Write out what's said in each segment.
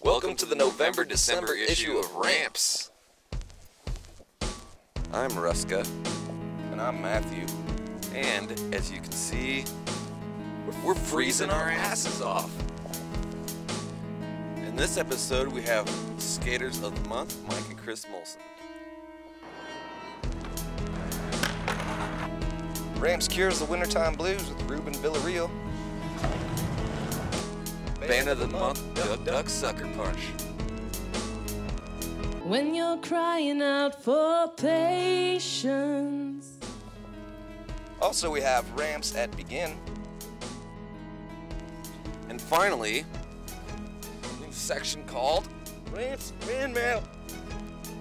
Welcome to the November-December issue of RAMPS. I'm Ruska. And I'm Matthew. And, as you can see, we're freezing our asses off. In this episode, we have Skaters of the Month, Mike and Chris Malsam. RAMPS cures the wintertime blues with Ruben Villarreal. Band of the Month, Duck Suckerpunch. When you're crying out for patience. Also, we have RAMPS at Begin. And finally, a new section called RAMPS Fanmail.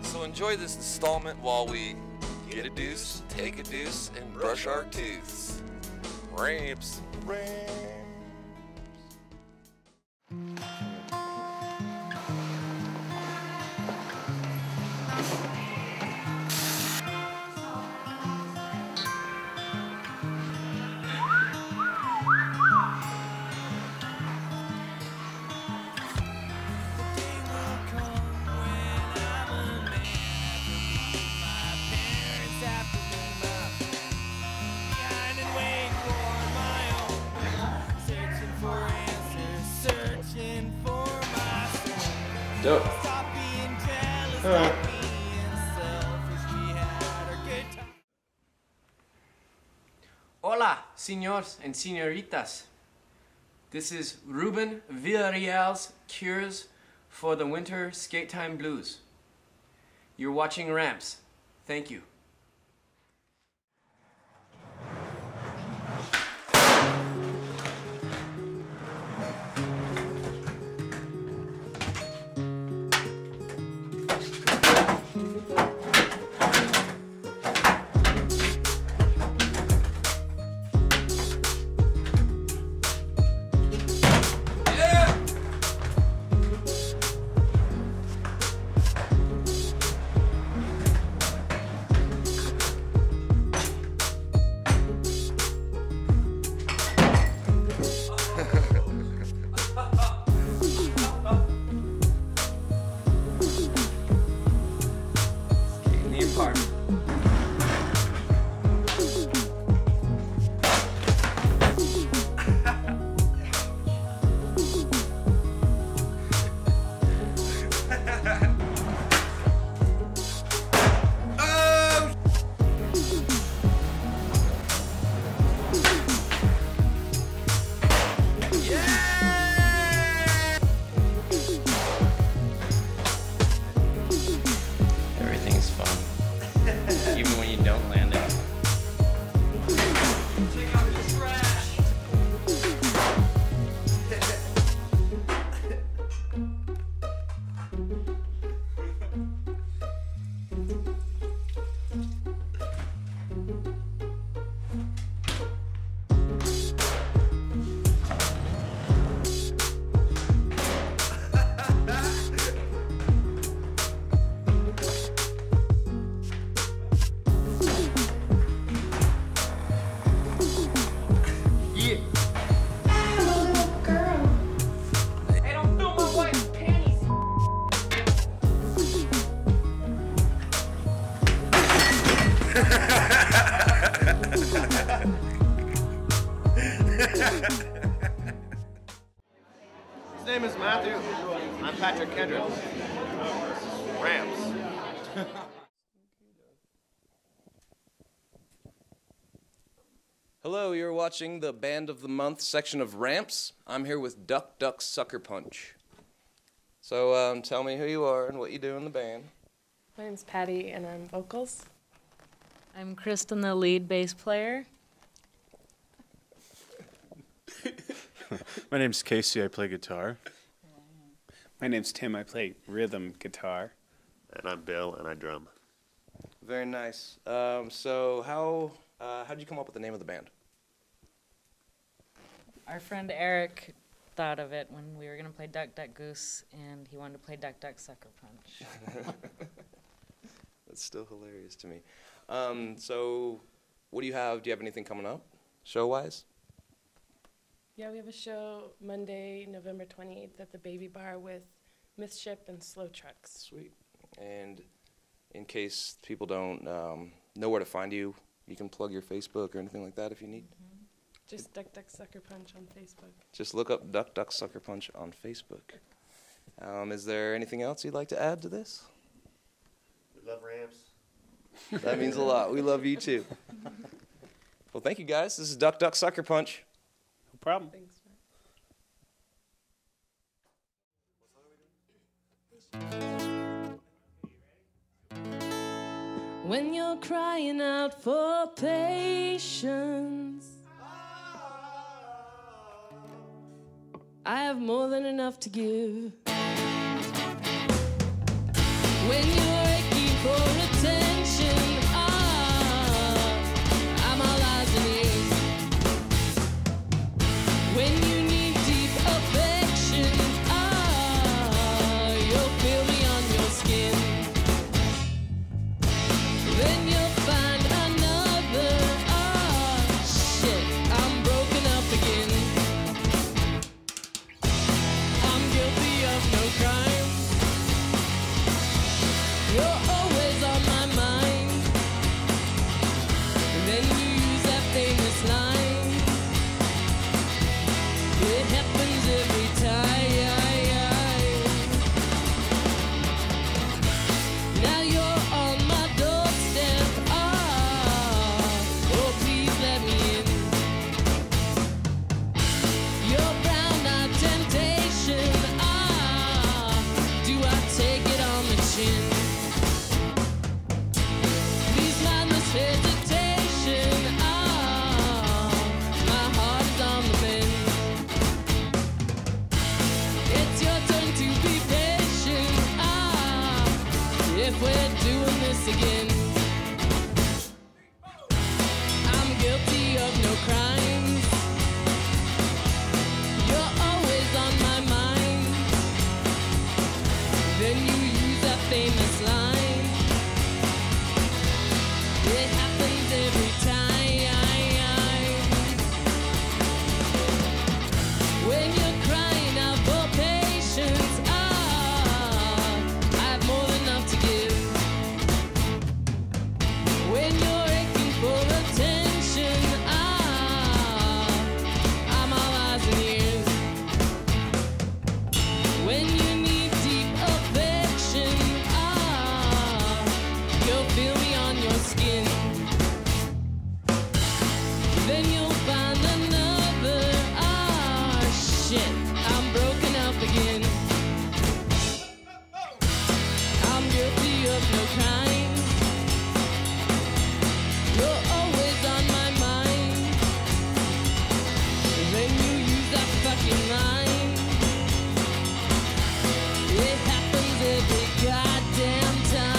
So enjoy this installment while we get a deuce, take a deuce, and brush our tooths. RAMPS. Dope. Hola, señores and señoritas. This is Ruben Villarreal's Cures for the Winter Skate Time Blues. You're watching RAMPS. Thank you. His name is Matthew. I'm Patrick Kendrick. RAMPS. Hello, you're watching the Band of the Month section of RAMPS. I'm here with Duck Suckerpunch. So tell me who you are and what you do in the band. My name's Patty, and I'm vocals. I'm Kristen, the lead bass player. My name's Casey, I play guitar. My name's Tim, I play rhythm guitar. And I'm Bill, and I drum. Very nice. So how'd you come up with the name of the band? Our friend Eric thought of it when we were going to play Duck, Duck, Goose, and he wanted to play Duck, Duck, Sucker Punch. That's still hilarious to me. So what do you have? Do you have anything coming up, show-wise? Yeah, we have a show Monday, November 28th at the Baby Bar with Mythship and Slow Trucks. Sweet. And in case people don't know where to find you, you can plug your Facebook or anything like that if you need. Just Duck Duck Sucker Punch on Facebook. Just look up Duck Duck Sucker Punch on Facebook. Is there anything else you'd like to add to this? We love ramps. That means a lot. We love you too. Well, thank you guys. This is Duck Duck Sucker Punch. No problem. Thanks. When you're crying out for patience, I have more than enough to give. When you're aching for attention, I'm all eyes and ears. When you need deep affection, you'll feel me on your skin. Then you'll find another, shit, I'm broken up again. I'm guilty of no crime. You're always on my mind. And then you use that famous line. It happens every time. Now you're on my doorstep. Oh, please let me in. Your brown-eyed temptation. Do I take it on the chin? Please mind this hesitation. My heart is on the mend. It's your turn to be patient. If we're doing this again, I'm guilty of no crimes. You're always on my mind. Then you use that famous line. It happens every time. When you're crying out for patience, I have more than enough to give. When you're aching for attention, I'm all eyes and ears. When you need deep affection, you'll feel me on your skin. Then you'll find another, shit, I'm broken up again. I'm guilty of no crime. You're always on my mind. Then you use that fucking line. It happens every goddamn time.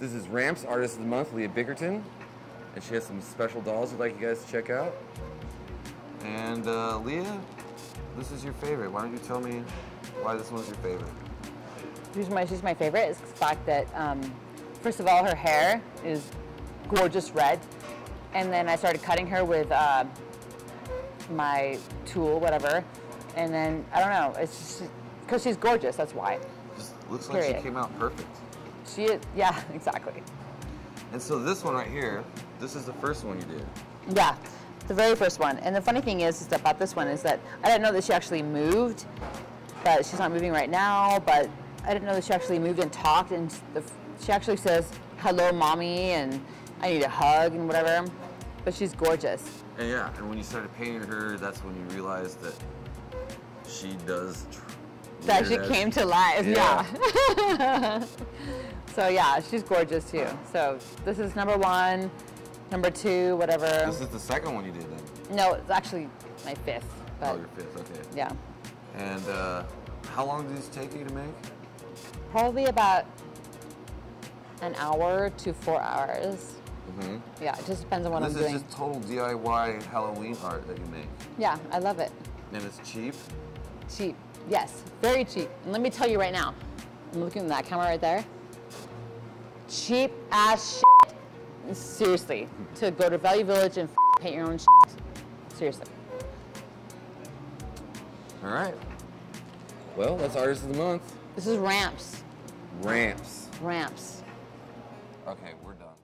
This is Ramps, Artist of the Month, Leah Bickerton. And she has some special dolls I'd like you guys to check out. And Leah, this is your favorite. Why don't you tell me why this one's your favorite? She's my favorite is the fact that, first of all, her hair is gorgeous red. And then I started cutting her with my tool, whatever. And then, I don't know, it's just because she's gorgeous, that's why. Just looks like she came out perfect. She is, yeah, exactly. And so this one right here, this is the first one you did. Yeah, the very first one. And the funny thing is about this one is that I didn't know that she actually moved, but she's not moving right now, but I didn't know that she actually moved and talked, and she actually says, hello, mommy, and I need a hug and whatever, but she's gorgeous. And yeah, and when you started painting her, that's when you realized that she does... That she came to life, yeah. So yeah, she's gorgeous too. So this is number 1, number 2, whatever. This is the second one you did then? No, it's actually my 5th. But oh, your 5th, okay. Yeah. And how long did these take you to make? Probably about an hour to 4 hours. Mm-hmm. Yeah, it just depends on what I'm doing. This is just total DIY Halloween art that you make. Yeah, I love it. And it's cheap? Cheap, yes, very cheap. And let me tell you right now, I'm looking at that camera right there. cheap ass shit. Seriously, to go to Value Village and paint your own shit. Seriously. All right. Well, that's Artist of the Month. This is Ramps. Ramps. Ramps. Okay, we're done.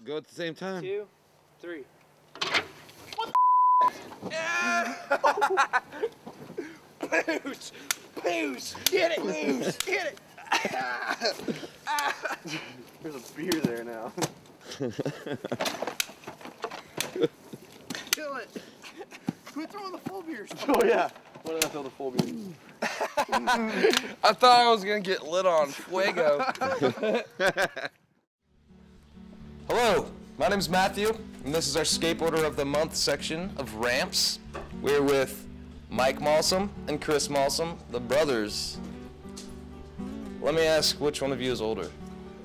Go at the same time. 2, 3. Booze! Booze! Get it! Booze! Get it! There's a beer there now. Kill it! Quit throwing the full beers. Oh yeah. Why did I throw the full beer? I thought I was gonna get lit on FUEGO. Hello, my name's Matthew, and this is our Skateboarder of the Month section of Ramps. We're with Mike Malsam and Chris Malsam, the brothers. Let me ask, which one of you is older?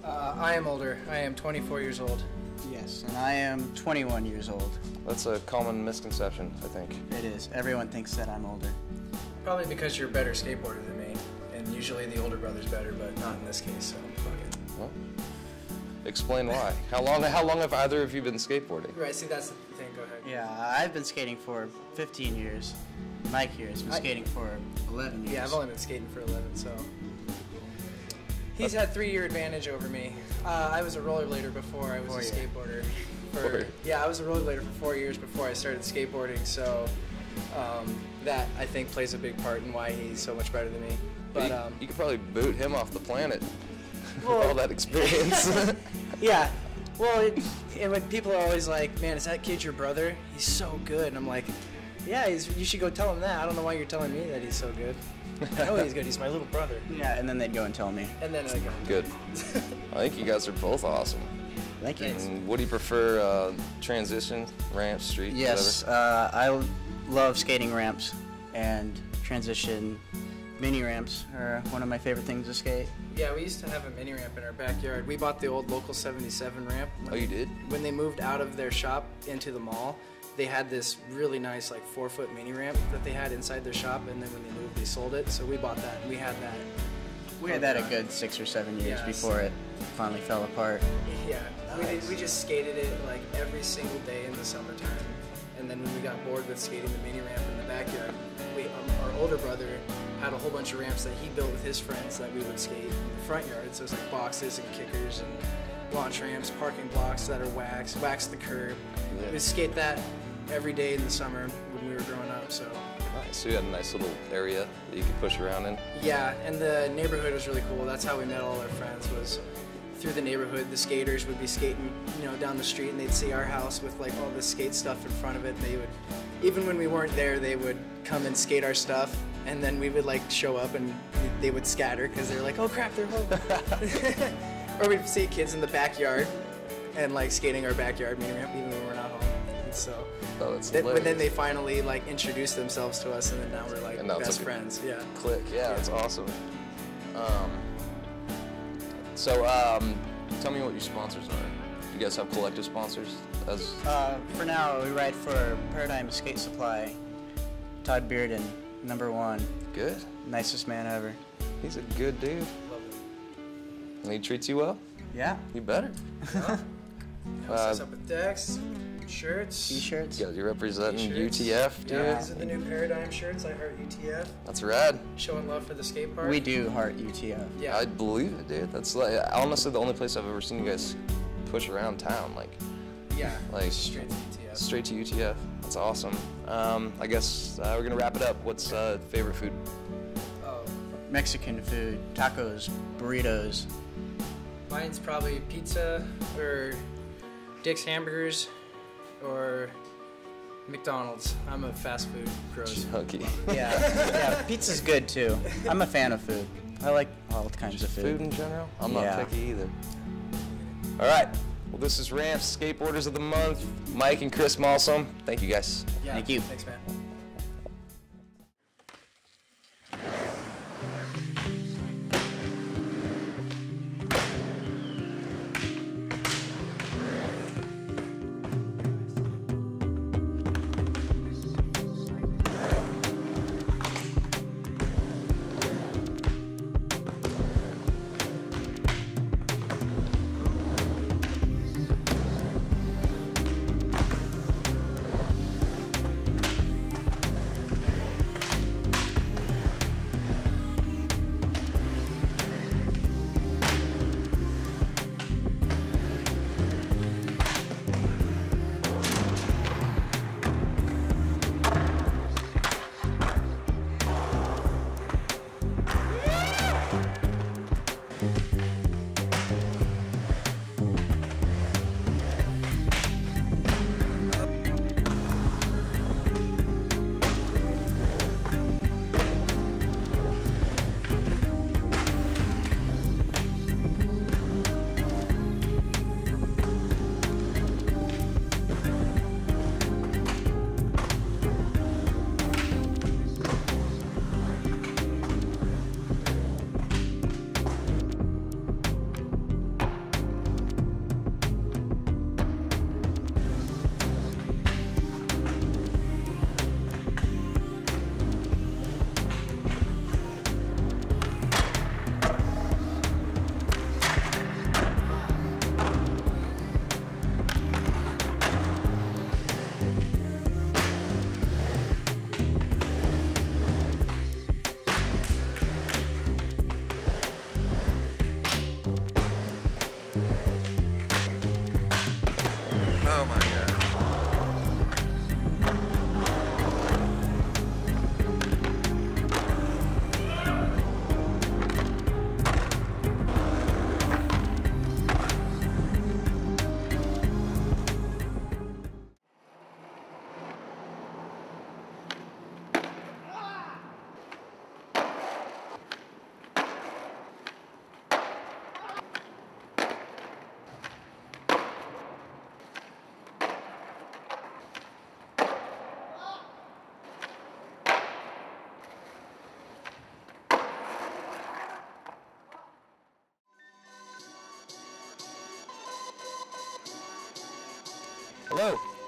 I am older. I am 24 years old. Yes, and I am 21 years old. That's a common misconception, I think. It is. Everyone thinks that I'm older. Probably because you're a better skateboarder than me, and usually the older brother's better, but not in this case, so fuck it. Well, explain why. How long have either of you been skateboarding? Right, see, that's the thing. Go ahead. Yeah, I've been skating for 15 years. Mike here has been skating for 11 years. Yeah, I've only been skating for 11, so. He's had 3-year advantage over me. I was a rollerblader before I was a skateboarder. Yeah, I was a rollerblader for 4 years before I started skateboarding, so that I think plays a big part in why he's so much better than me. But you could probably boot him off the planet well, with all that experience. Yeah. Well, and when people are always like, "Man, is that kid your brother? He's so good," and I'm like, "Yeah, you should go tell him that. I don't know why you're telling me that he's so good. I know he's good. He's my little brother." Yeah, and then they'd go and tell me. And then I go. Good. I think you guys are both awesome. Thank you. And what do you prefer, transition, ramp, street, Yes, I love skating ramps, and transition mini ramps are one of my favorite things to skate. Yeah, we used to have a mini ramp in our backyard. We bought the old Local 77 ramp. Oh, you did? When they moved out of their shop into the mall, they had this really nice, like, 4-foot mini ramp that they had inside their shop, and then when they moved, they sold it. So we bought that, and we had that. We had that a good 6 or 7 years before it finally fell apart. Yeah, we just skated it like every single day in the summertime. And then when we got bored with skating the mini ramp in the backyard, our older brother had a whole bunch of ramps that he built with his friends that we would skate in the front yard. So it was like boxes and kickers and launch ramps, parking blocks that are waxed the curb. Yeah. We'd skate that every day in the summer when we were growing up. So. Nice. So you had a nice little area that you could push around in. Yeah, and the neighborhood was really cool. That's how we met all our friends, was through the neighborhood. The skaters would be skating, down the street, and they'd see our house with like all this skate stuff in front of it. They would, even when we weren't there, they would come and skate our stuff, and then we would like show up and they would scatter because they're like, "Oh crap, they're home." Or we'd see kids in the backyard and like skating our backyard mini ramp even when we're not home. And so. Oh, that's But then they finally like introduced themselves to us, and then now we're like best like friends. Yeah. Click. Yeah, that's awesome. Tell me what your sponsors are. You guys have collective sponsors? For now, we ride for Paradigm Skate Supply. Todd Bearden, #1. Good. Nicest man ever. He's a good dude. Love him. And he treats you well? Yeah. You better. Helps us up with decks, shirts, t-shirts. Yeah, you're representing t-shirts. UTF, dude. Yeah, these are the new Paradigm shirts. I heart UTF. That's rad. Showing love for the skate park. We do heart UTF. Yeah. I believe it, dude. That's like honestly the only place I've ever seen you guys push around town, Yeah. like straight to UTF. Straight to UTF. That's awesome. I guess we're gonna wrap it up. What's favorite food? Oh. Mexican food, tacos, burritos. Mine's probably pizza or Dick's Hamburgers or McDonald's. I'm a fast food gross. Chunky. Yeah, pizza's good too. I'm a fan of food. I like all kinds of food. Food in general? I'm not picky either. All right. Well, this is Ramps Skateboarders of the Month. Mike and Chris Malsam. Thank you guys. Yeah. Thank you. Thanks, man.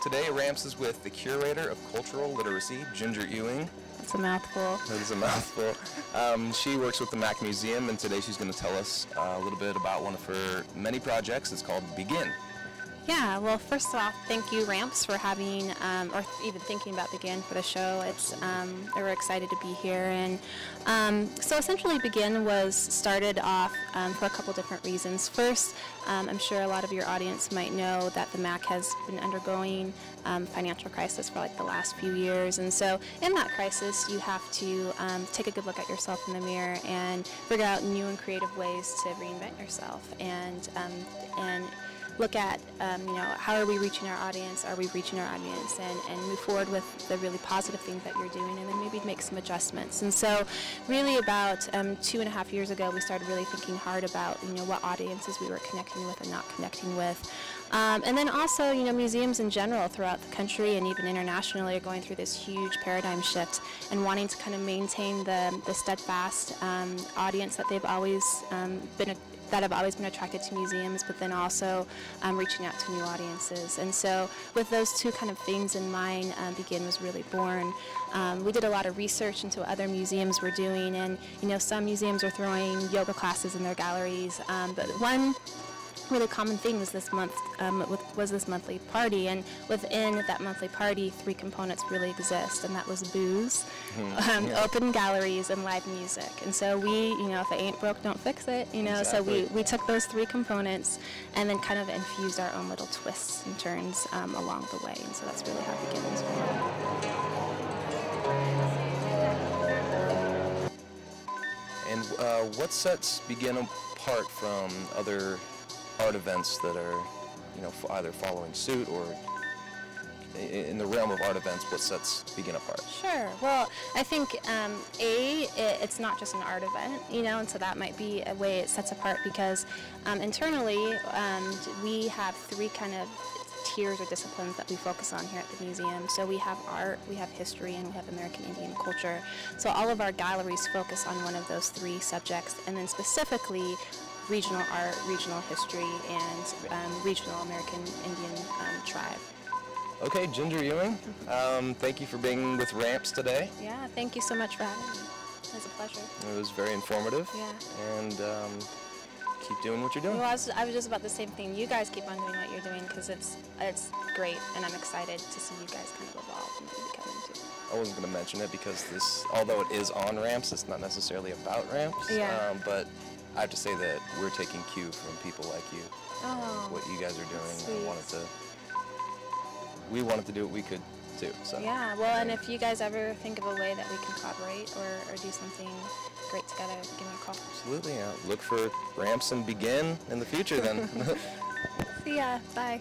Today, Ramps is with the curator of cultural literacy, Ginger Ewing. It's a mouthful. That is a mouthful. She works with the Mac Museum, and today she's going to tell us a little bit about one of her many projects. It's called Begin. Yeah, well, first off, thank you, Ramps, for having, or even thinking about Begin for the show. It's, we're excited to be here. And so essentially Begin was started off for a couple different reasons. First, I'm sure a lot of your audience might know that the MAC has been undergoing financial crisis for like the last few years. And so in that crisis, you have to take a good look at yourself in the mirror and figure out new and creative ways to reinvent yourself and look at, how are we reaching our audience? Are we reaching our audience? And move forward with the really positive things that you're doing, and then maybe make some adjustments. And so really about 2.5 years ago, we started really thinking hard about, what audiences we were connecting with and not connecting with. And then also, museums in general throughout the country and even internationally are going through this huge paradigm shift and wanting to kind of maintain the steadfast audience that they've always that have always been attracted to museums, but then also reaching out to new audiences. And so with those two kind of things in mind, Begin was really born. We did a lot of research into what other museums were doing, and some museums are throwing yoga classes in their galleries, but one really common thing was this monthly party, and within that monthly party, 3 components really exist, and that was booze, open galleries, and live music. And so we, if it ain't broke, don't fix it, Exactly. So we took those 3 components and then kind of infused our own little twists and turns along the way, and so that's really how Begin was born. And what sets Begin apart from other art events that are, either following suit or in the realm of art events, what sets Begin apart? Sure. Well, I think it's not just an art event, and so that might be a way it sets apart because internally we have 3 kind of tiers or disciplines that we focus on here at the museum. So we have art, we have history, and we have American Indian culture. So all of our galleries focus on one of those 3 subjects, and then specifically regional art, regional history, and regional American Indian tribe. Okay, Ginger Ewing, thank you for being with Ramps today. Yeah, thank you so much for having me. It was a pleasure. It was very informative. Yeah. And keep doing what you're doing. Well, I was just about the same thing. You guys keep on doing what you're doing because it's great, and I'm excited to see you guys kind of evolve and maybe become into. I wasn't going to mention it because this, although it is on Ramps, it's not necessarily about Ramps. Yeah. But I have to say that we're taking cue from people like you. What you guys are doing. Sweet. We wanted to do what we could too. So. Yeah, well, and if you guys ever think of a way that we can collaborate or do something great together, give me a call. Absolutely. Look for Ramps and Begin in the future then. See ya. Bye.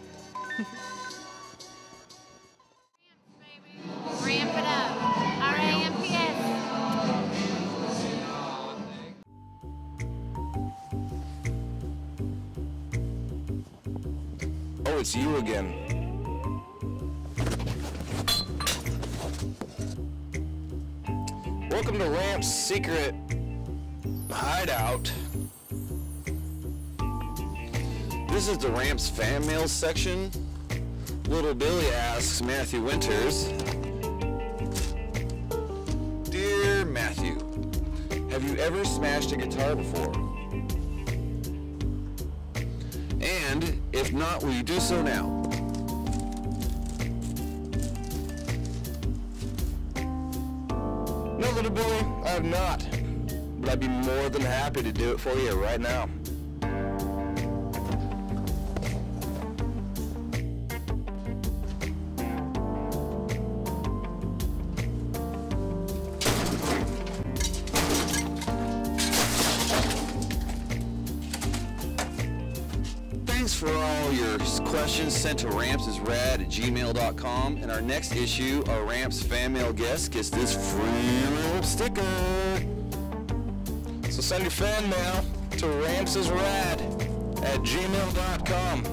Ramp it up. RAMPS. Oh, it's you again. Welcome to Ramps' secret hideout. This is the Ramps fan mail section. Little Billy asks Matthew Winters, Dear Matthew, have you ever smashed a guitar before? And if not, will you do so now? No, little Billy, I have not. But I'd be more than happy to do it for you right now. Thanks for all your questions sent to rampsisrad@gmail.com. In our next issue, our Ramps fan mail guest gets this free little sticker. So send your fan mail to rampsisrad@gmail.com.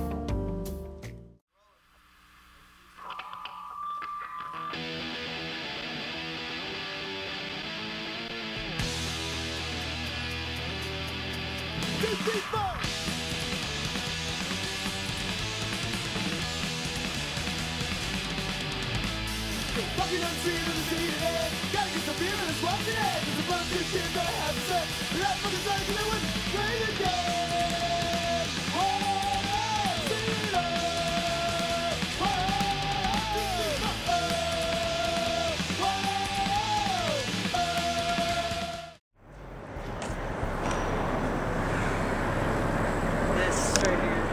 This right here.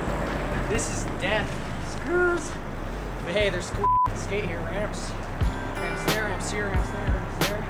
This is death. Screws. But hey, there's cool skate here. Ramps. Ramps there, ramps here, ramps there, ramps there.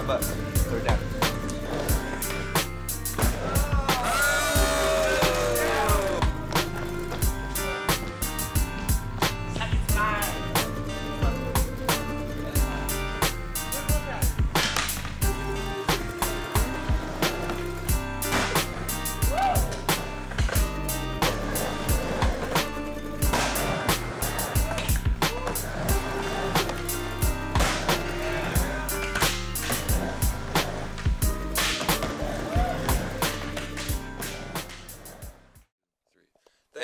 $5. They're down.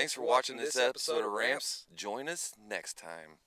Thanks for watching this episode of Ramps. Join us next time.